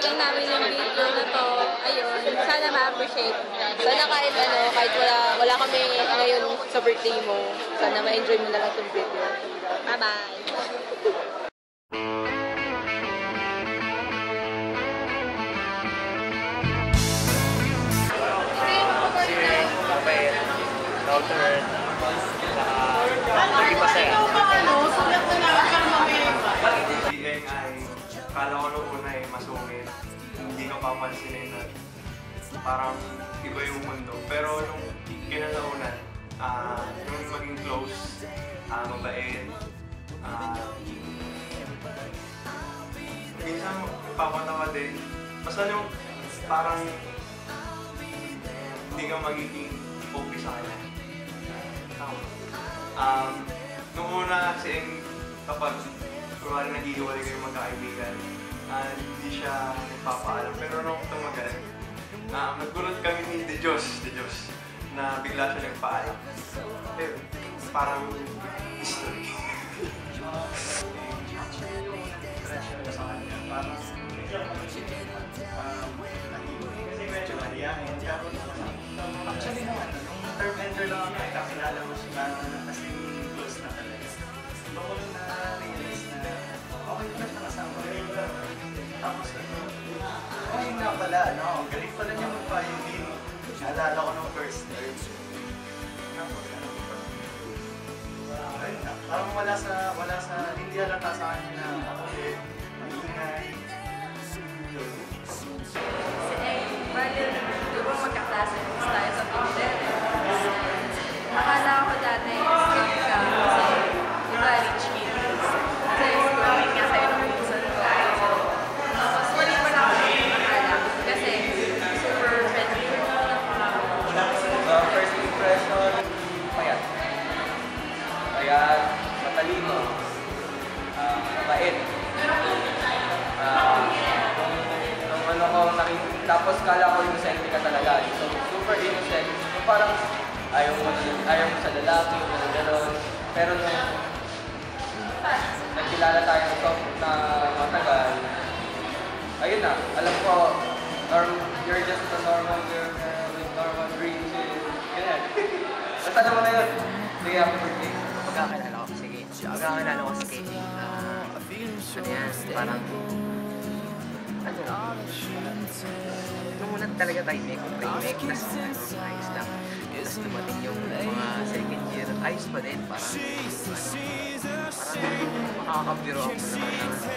lang namin yung video na to. Ayun, sana ma-appreciate. Sana kahit wala kami ngayon sa birthday mo, sana ma-enjoy mo na lang itong video. Bye-bye! Router, hindi masaya. Bigay ay, kala ko nung una ay masungit. Hindi ka papansinin na parang iba yung mundo. Pero nung kinalaunan, nung maging close, mabait, minsan papatawa din. Basta yung parang hindi ka magiging okay sa kanya. Nung una kasi kapag kumari naghihiwalay kayo magkakaibigan, hindi siya nagpapaalam. Pero nung tumagal, nagkulot kami ni The Diyos na bigla siya nagpaalam. Eh, parang history. Parang kasi medyo maliyahin. Actually naman, nung third enter lang ako, kakilala mo siya kasi close na talaga. Doon ko na-realize na okay na siya kasama. Tapos okay nga pala, galing pala niya mag-violin. Naalala ko nung first term. Ayun na, parang wala sa, hindi halata sa kanya na ako maingay. Bali, di ba magkaklase tayo sa Tinder? Akala ko dati, skip ka kasi iba rich kids. Kasi scrolling nga sa'yo ng puso ko. Tapos mali pa na ako akala kasi super friendly. First impression, payat. Payat, matalino, mabait. Tapos kala ko innocent ka talaga. So, super innocent. So, parang ayaw mo sa lalaki, gano'n. Pero nung nagkilala tayo na matagal, ayun na, alam ko, you're just a normal girl with normal dreams. Ganyan. Basta naman na yun. Sige, happy birthday. Pagkakilala ko si Kate. Pagkakilala ko si Kate. Ano yan, parang nung muna talaga tayo make, tapos ayos lang. Tapos dumating yung mga second year, ayos pa din, parang makakabiro ako naman. Tapos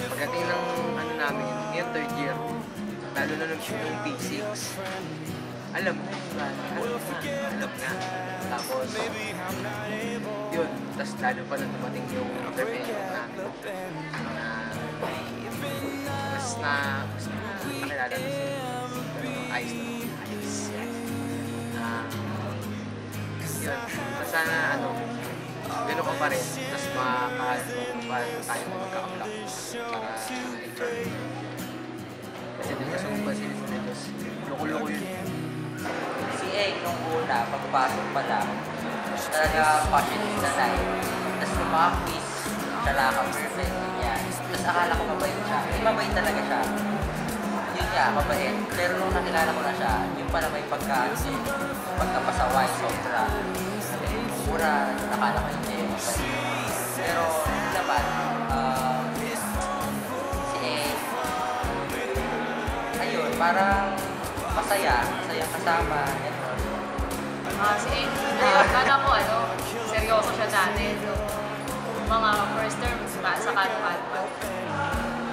pagdating ng namin, yung third year, lalo na yung P6, alam na. Tapos, yun, tapos lalo pa nang dumating yung intervention namin. Mas nakilala na siya. Ayos. Yun. Basta na gano'n ka pa rin. Tapos makakahal tayo magkakablak para enjoy. Kasi din kasi kung pasilin mo na Diyos, loko-loko yun. Si Egg nung una, pagpasok pa lang, talaga passion na tayo. Tapos yung mga quiz, talaga perfect niya. Tapos akala ko mabait siya. Hindi mabait talaga siya. Yun nga, mabait. Pero nung nakilala ko na siya, yung pala may pagkapasaway, sobra. Mura, nakala ko hindi mabait. Pero naman, si Egg, ayun, parang masaya kasama. Si Egg, akala ko seryoso siya dati. Mga first term sa kano-kano.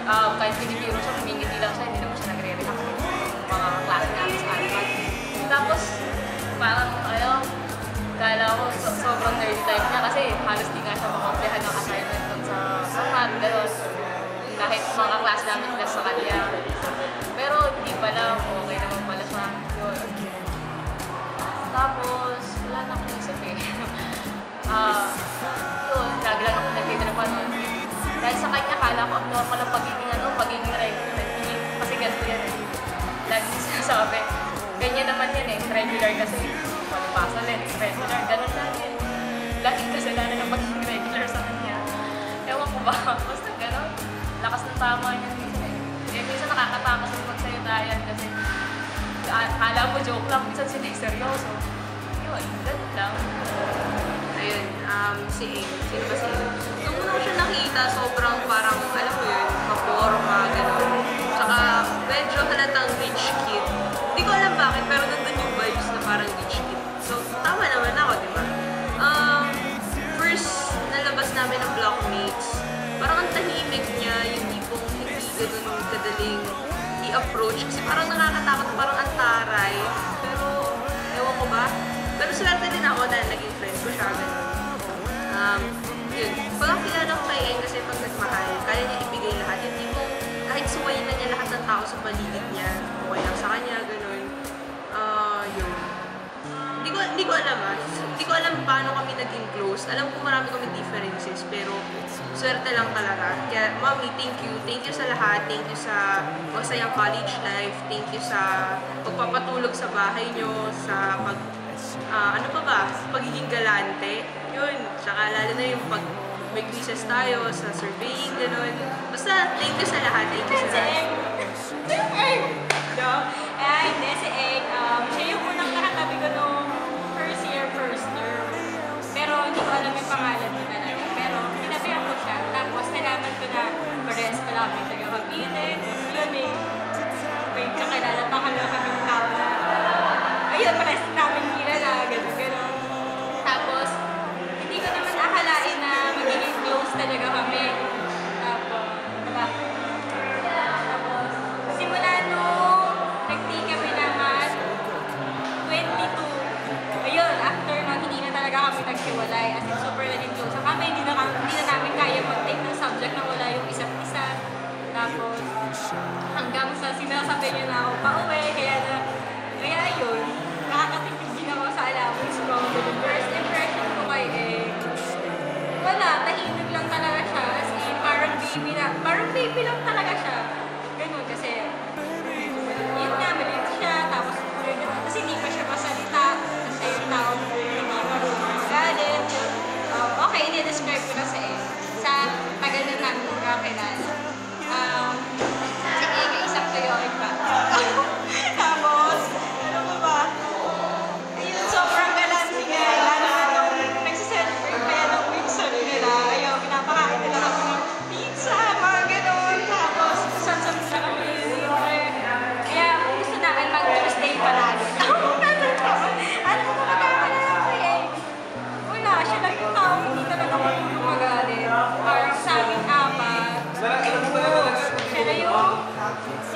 Kahit pinipiro siya, humingiti lang siya, hindi naman siya nagre-react. Mga klase namin sa kano-kano. Tapos, parang kala ko sobrang nerdy type niya kasi halos di nga siya makomplihan ng assignment dun sa math, gano'n. Kahit mga klase namin plus sa kanya. Pero hindi pala, okay naman pala siya. Yun. Tapos, wala na akong isip eh. Yun, lagi lang ako nagtitripa nun. Dahil sa kanya, kala ko ang normal ang pagiging regular. Kasi ganito yan eh. Lagi sinasabi. Ganyan naman yan eh, regular kasi. Palipasa din, regular, ganun lang yan. Lagi kasalanan ng pagiging regular sa kanya. Ewan ko ba, basta ganun. Lakas ng tama niya. Eh, minsan nakakatakas yung magsayutayan kasi akala mo joke lang, minsan seryoso. Yun, ganun lang. Ayun, si Aang. Sino ba si Aang? Nung una ko siya nakita, sobrang parang, alam mo yun, maporma, gano'n. Tsaka, medyo halatang rich kid. Hindi ko alam bakit, pero nandun yung vibes na parang rich kid. So, tama naman ako, di ba? First, nalabas namin ng blockmates. Parang ang tahimik niya, yung tipong hindi gano'n kadaling i-approach. Kasi parang nakakatakot, parang ang taray. Pero, ewan ko ba? Pero swerte din ako na naging friend ko siya. Yun. Pagkakilala ko kay Aang kasi pag nagmahal, kaya niya ibigay lahat. Yung tipong kahit suwayin na niya lahat ng tao sa paligid niya, okay lang sa kanya, gano'n. Yun. Hindi ko alam Hindi ko alam paano kami naging close. Alam ko marami kami differences, pero swerte lang talaga. Kaya, Mami, thank you. Thank you sa lahat. Thank you sa masayang college life. Thank you sa pagpapatulog sa bahay nyo, sa ano pa ba? Pagiging galante. Yun. Tsaka lalo na yung pag may quizzes tayo sa surveying, gano'n. Basta, thank you sa lahat. Thank you sa lahat. Hindi, si Aang. Siya yung unang nakatabi ko nung first term. Pero hindi ko alam yung pangalan mo talaga. Pero tinabihan ko siya. Tapos nalaman ko na pares pala kami taga-Cavite. Yun eh. May kakilala pa kami ng tao na. Ayun, pares namin kilala. Gano'n. Tapos, hindi ko naman akalain na magiging close talaga kami. Tapos, simula nung nag-take kami ng 22. Ayun, after nun, hindi na talaga kami naghiwalay. As in, super naging close. So kami, hindi na namin kaya mag-take ng subject na wala yung isa't isa. Tapos, hanggang sa sinasabi niya na ako pauwi, kaya yun, nakakatipid din ako sa allowance ko. First impression ko kay wala, tahimik lang talaga siya. As in, parang baby lang talaga siya. Ganun, kasi, yun nga, maliit siya, tapos hindi pa siya masalita, kasi yung tao hindi marunong magalit. Okay, i-describe ko na sa tagal na namin magkakilala. Si Aang ay isang tuyoin pa. Tapos, ano ba ba? Ayun, sobrang galante niya. Lalo na nung nagsiselebrate pa yan ng Windsor nila. Ayun, pinapakain nila kami ng pizza, mga ganun. Tapos, saan na kami yun. Kaya, gusto namin mag-Thursday palagi. Ano mo magkakala ko eh? Wala, siya lang yung tao, hindi talaga marunong magalit. Parang sa amin apat.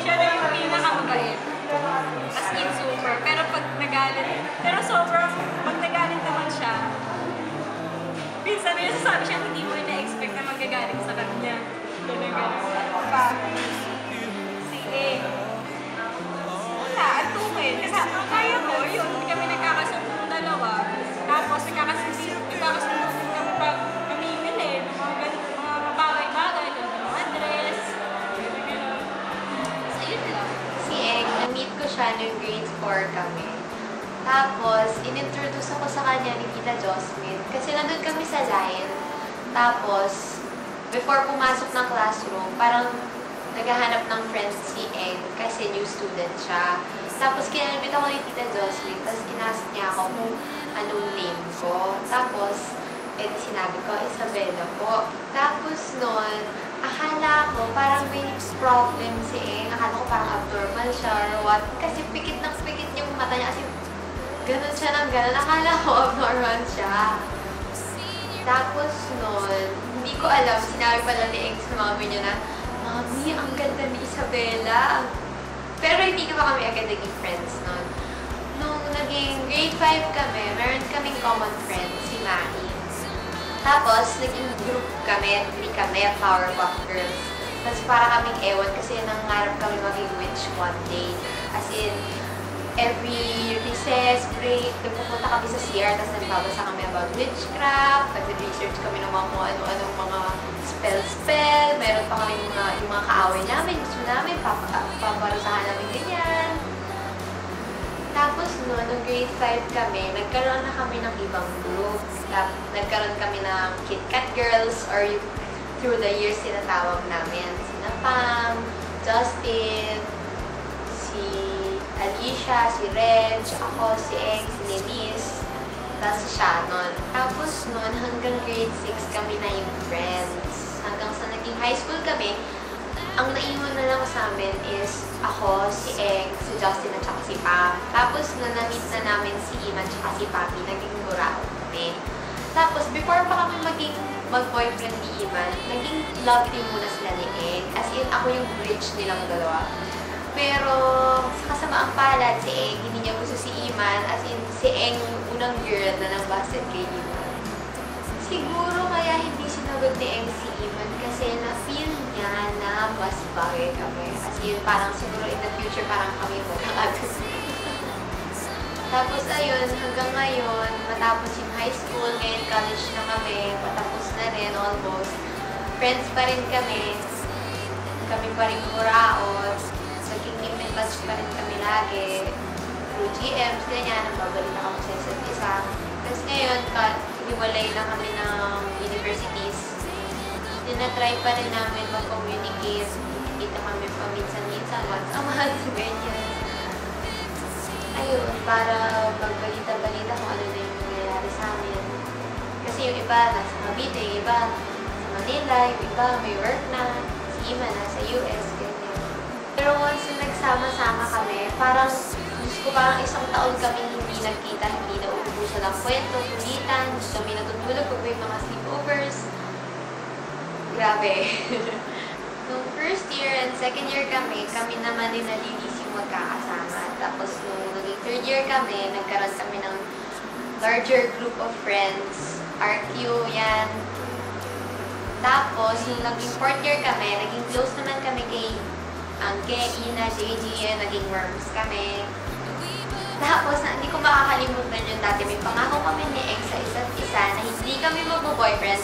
Siya na yung pinakamabait. As in super. Pero pag nagalit, pag nagalit naman siya, minsan may sasabi siya, hindi mo ina-expect na magagalit sa kanya. Ganun. Si Aang. Wala, at tumid. Kasi ang kaya ko, yun, hindi kami nagkakasundo ng dalawa. Tapos nagkakasundo din kami pag namimili ng mga bagay-bagay, mga dress, gano'n. So, yun lang. Si Aang, na-meet ko siya nung grade 4 kami. Tapos, in-introduce ako sa kanya ni Tita Josmin. Kasi nandun kami sa line. Tapos, before pumasok ng classroom, parang naghahanap ng friends si Aang kasi new student siya. Tapos, kinalabit ako ni Tita Josmin. Tapos, kinask niya ako kung anong name ko. Tapos, sinabi ko, Isabella po. Tapos nun, akala ko parang may problem si Aang. Akala ko parang abnormal siya or what. Kasi pikit ng pikit yung mata niya. Kasi ganun siya ng ganun. Akala ko abnormal siya. Tapos nun, hindi ko alam. Sinabi pala ni Aang sa mami niya na, Mami, ang ganda ni Isabella. Pero hindi ka pa kami agad naging friends nun. Nung naging grade 5 kami, meron kaming common friend, si Mahi. Tapos, naging group kami, 3 kami, Powerpuff Girls. Tapos para kaming ewan kasi nangangarap kami maging witch one day. As in, every recess, break, nagpupunta kami sa CR, tapos nagbabasa kami about witchcraft, nag-research kami ng mga kung ano-anong mga spell. Meron pa kami yung mga kaaway namin, gusto namin, paparusahan namin ganyan. Tapos noon, nung grade 5 kami, nagkaroon na kami ng ibang group. Nagkaroon kami ng Kit Kat Girls, or through the years sinatawag namin. Sina Pam, Justin, siya, si Reg, ako, si Eng, si Denise, tapos si Shannon. Tapos nun, hanggang grade 6 kami na yung friends. Hanggang sa naging high school kami, ang naiwan na lang sa amin is ako, si Eng, si Justin at saka si Pam. Tapos nung na-meet na namin si Iman at saka si Papi, naging burao kami. Tapos before pa kami maging mag-boyfriend ni Iman, naging love team muna sila ni Eng. As in, ako yung bridge nilang dalawa. Pero sa kasamaang palad, si Eng, hindi niya gusto si Iman. As in, si Eng yung unang girl na nang-busted kay Iman. Siguro kaya hindi sinagot ni Eng si Iman kasi na-feel niya na mas bagay kami. As in, parang siguro in the future, parang kami magkakagusto. Tapos ayun, hanggang ngayon, matapos yung high school, ngayon college na kami, patapos na rin almost. Friends pa rin kami. Kami pa rin buraot. Naging in touch pa rin kami lagi. Through GMs, ganyan, nagbabalita kami sa isa't isa. Tapos ngayon, hiwalay na kami ng universities. Tinatry pa rin namin mag-communicate. Kita kami paminsan-minsan, once a month, ganyan. Ayun, para magbalita-balita kung ano na yung nangyayari sa amin. Kasi yung iba nasa Cavite, yung iba sa Manila, yung iba may work na, si Ima nasa US, ganyan. Pero once na nagsama-sama kami, parang parang isang taon kami hindi nagkita, hindi na uubusan ng kwento, kulitan, hindi kami natutulog pag may mga sleepovers. Grabe. Nung first year and second year kami naman din nalinis yung magkakasama. Tapos nung naging third year kami, nagkaroon kami ng larger group of friends. RQ, yan. Tapos, nung naging fourth year kami, naging close naman kami kay Angke, Ina, JG, naging worms kami. Tapos, hindi ko makakalimutan yun dati. May pangako kami ni Ex sa isa't isa na hindi kami mag-boyfriend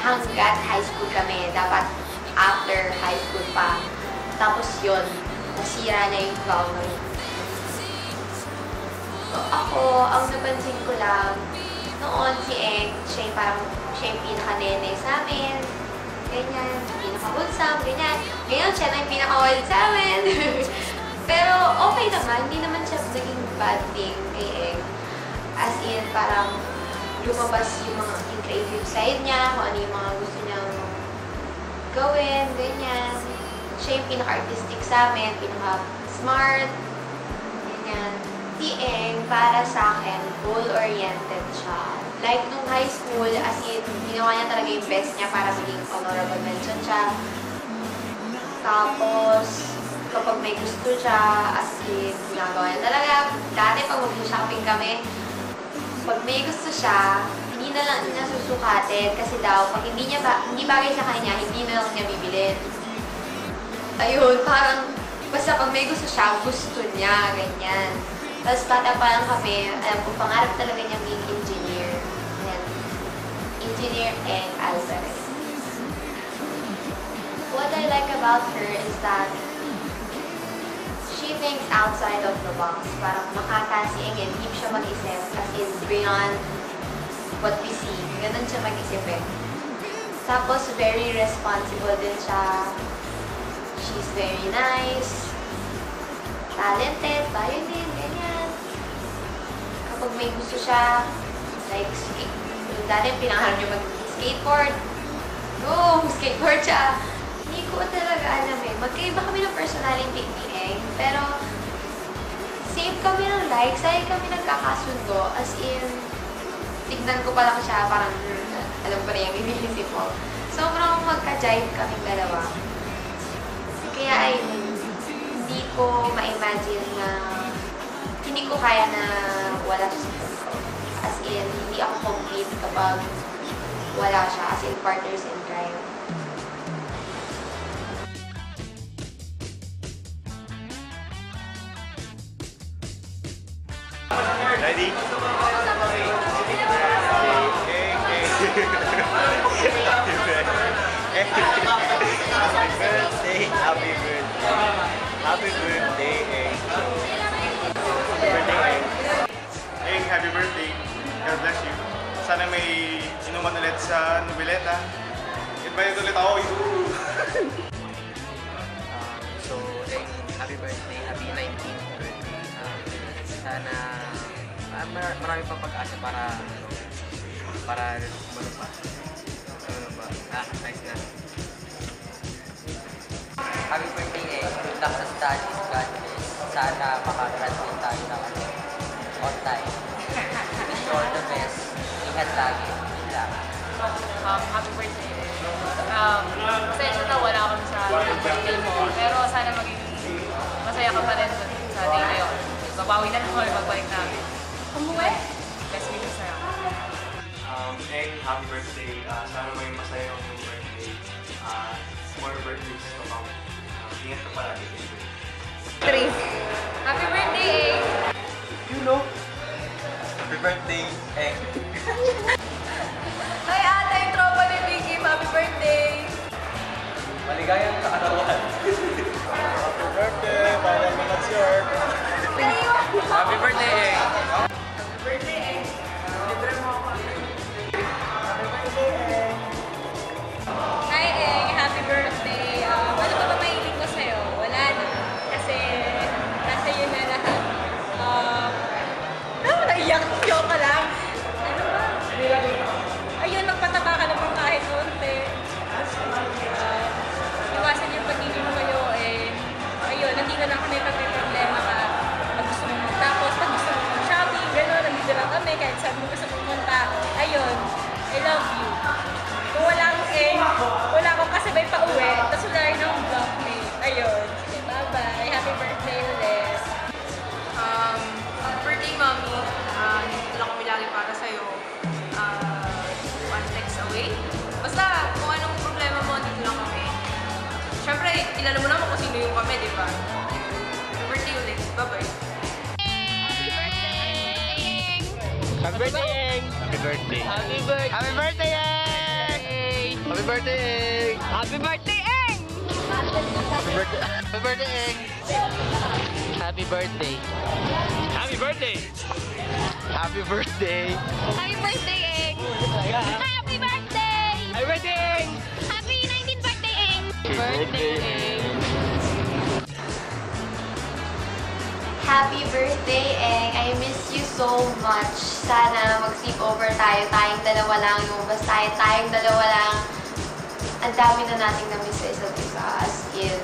hanggat high school kami. Dapat after high school pa. Tapos yun, nasira na yung vow na yun. So, ako, ang napansin ko lang, noon si Eng, siya yung pinaka-nene sa amin. Ganyan, pinaka-wholesome, ganyan. Ngayon, siya na yung pinaka-wild sa amin. Pero okay naman, hindi naman siya naging bad thing kay Eng. As in, parang lumabas yung creative side niya, kung ano yung mga gusto niyang gawin, ganyan. Siya yung pinaka-artistic sa amin, pinaka-smart, ganyan. Si Eng, para sa akin, goal-oriented siya. Like, nung high school, as in, ginawa niya talaga yung best niya para maging honorable mention siya. Tapos, kapag may gusto siya, as in, ginagawa niya talaga. Dati, pag mag-shopping kami, pag may gusto siya, hindi na lang niya susukatin kasi daw, pag hindi bagay sa kanya, hindi na lang niya bibilin. Ayun, parang, basta pag may gusto siya, gusto niya, ganyan. Tapos bata pa lang kami, alam ko, pangarap talaga niya being engineer. Ayan. Engineer Eng Alvarez. What I like about her is that she thinks outside of the box. Parang makakasi Eng, hindi siya mag-isip as in beyond what we see. Ganun siya mag-isip eh. Tapos very responsible din siya. She's very nice. Talented, violin, ganyan. Kapag may gusto siya, like, dati pinangarap niya mag-skateboard. Go! Skateboard siya. Hindi ko talaga alam eh. Magkaiba kami ng personality ni Eng, pero same kami ng likes, ay kami nagkakasundo. As in, tignan ko pa lang siya, parang alam ko na yung iniisip ko. Sobrang magka-jive kaming dalawa. Kaya ay, hindi ko ma-imagine na hindi ko kaya na wala siya sa ko. As in, hindi ako complete kapag wala siya. As in, partners in crime. Ready? Happy birthday. Happy birthday, Eng. Happy birthday, Eng. Eng, happy birthday. God bless you. Sana may inuman ulit sa Noveleta. Invite ulit ako. So, Eng, happy birthday. Happy 19th birthday. sana marami pang pag-asa para ano pa. Ano ba? Nice na. Happy birthday eh. Good luck sa studies, God bless. Sana makagraduate tayo ng on time. Wish you all the best. Ingat lagi. Yun lang. Happy birthday. Pasensya na wala kami sa birthday mo. Pero sana maging masaya ka pa rin dun sa day na yun. Babawi na lang kami magbalik namin. Umuwi? Best wishes sa'yo. Happy birthday. Sana may masaya yung birthday. More birthdays to come. Ingat ka palagi. 3. Happy birthday! You know? Happy birthday, Eng. Hi ate, yung tropa ni Vicky. Happy birthday! Maligayang kaarawan. Happy birthday! Bawal mo na short. Happy birthday, Eng. Happy birthday, eh. Libre mo ako. Happy birthday, eh. Hi, Eng! Happy birthday! Ano pa ba mahiling ko sa'yo? Wala na. Kasi nasa iyo na lahat. Naiyak ka lang. Ano ba? Ayun, magpataba ka naman kahit konti. Iwasan yung pagiging kayo eh. Ayun, nandito lang kami pag may problema ka. Pag gusto mo tapos, pag gusto mo shopping, gano'n, nandito lang kami kahit saan mo gusto pumunta. Ayun, I love you. Kung wala akong kasabay pa uwi, tapos wala rin akong blockmate. Ayun. Sige, bye-bye. Happy birthday ulit. Birthday, Mommy. Nandito lang kami lagi para sa'yo. One text away. Basta, kung anong problema mo, dito lang kami. Siyempre, kilala mo naman kung sino yung kami, di ba? Happy birthday ulit. Bye-bye. Happy birthday, Eng. Happy birthday. Happy birthday! Happy birthday, Eng. Happy birthday, Eng. Happy birthday, Eng! Happy birthday. Happy birthday, Eng. Happy birthday! Happy birthday. Happy birthday. Happy birthday, Eng! Happy birthday! Happy birthday, Eng. Happy 19th birthday, Eng! Birthday, Eng! Happy birthday, Eng! I miss you so much. Sana mag-sleepover tayo. Tayong dalawa lang. Lumabas tayo. Tayong dalawa lang. Ang dami na nating na-miss sa isa't isa. As in,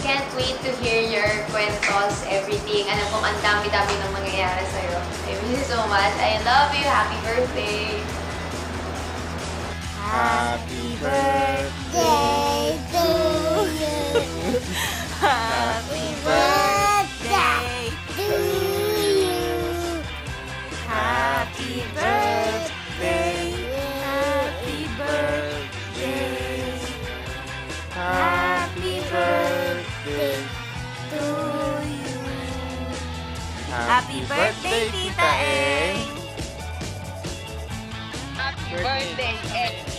can't wait to hear your kwentos, everything. Alam kong ang dami-dami nang mangyayari sa'yo. I miss you so much. I love you. Happy birthday! Happy birthday to you. Happy birthday to you. Happy birthday. Happy birthday. Happy birthday to you. Happy birthday, Tita Eng. Happy birthday, Eng!